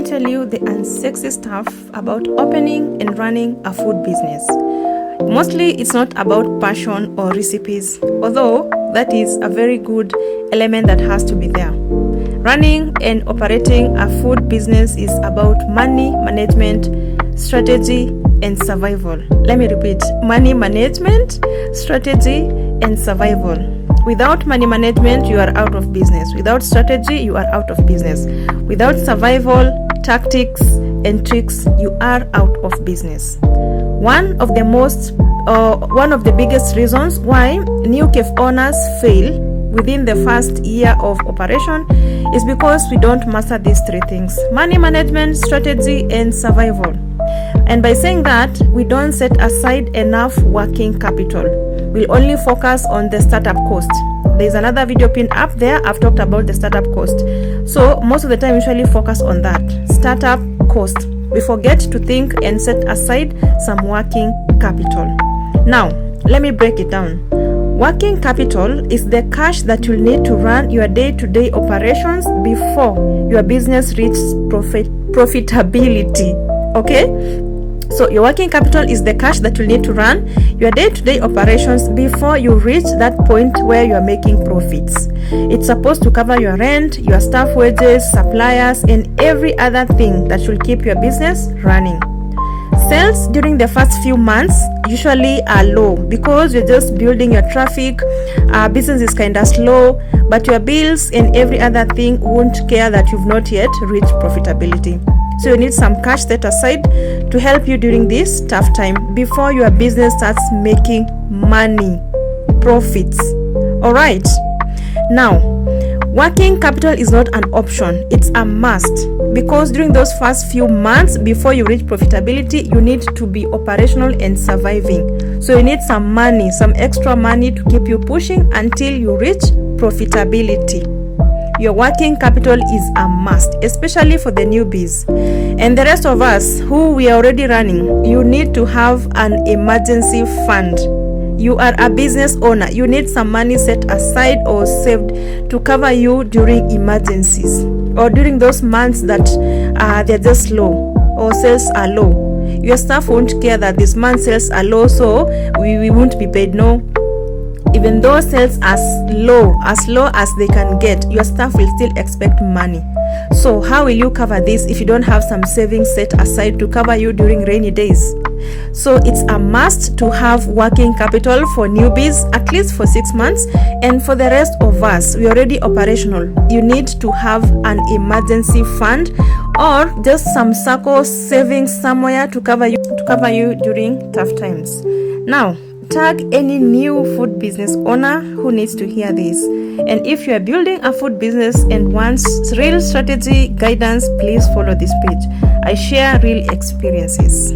me tell you the unsexy stuff about opening and running a food business. Mostly it's not about passion or recipes, although that is a very good element that has to be there. Running and operating a food business is about money management, strategy, and survival. Let me repeat: money management, strategy, and survival. Without money management, you are out of business. Without strategy, you are out of business. Without survival, tactics, and tricks, you are out of business. One of the biggest reasons why new cafe owners fail within the first year of operation is because we don't master these three things: money management, strategy, and survival. And by saying that, we don't set aside enough working capital. We'll only focus on the startup cost. There's another video pinned up there. I've talked about the startup cost. So most of the time, we usually focus on that startup cost. We forget to think and set aside some working capital. Now, let me break it down. Working capital is the cash that you'll need to run your day-to-day operations before your business reaches profitability. Okay? So your working capital is the cash that you need to run your day-to-day operations before you reach that point where you are making profits. It's supposed to cover your rent, your staff wages, suppliers, and every other thing that should keep your business running. Sales during the first few months usually are low because you're just building your traffic. Business is kind of slow, but your bills and every other thing won't care that you've not yet reached profitability. So you need some cash set aside to help you during this tough time before your business starts making money, profits. All right. Now, working capital is not an option. It's a must, because during those first few months before you reach profitability, you need to be operational and surviving. So you need some money, some extra money to keep you pushing until you reach profitability. Your working capital is a must, especially for the newbies. And the rest of us who we are already running, you need to have an emergency fund. You are a business owner. You need some money set aside or saved to cover you during emergencies or during those months that they're just low or sales are low. Your staff won't care that this month sales are low, so we won't be paid. No. Even though sales are low as they can get, your staff will still expect money. So how will you cover this if you don't have some savings set aside to cover you during rainy days? So it's a must to have working capital for newbies, at least for 6 months. And for the rest of us, we're already operational. You need to have an emergency fund or just some circle savings somewhere to cover you during tough times. Now, tag any new food business owner who needs to hear this. And if you are building a food business and wants real strategy guidance, please follow this page. I share real experiences.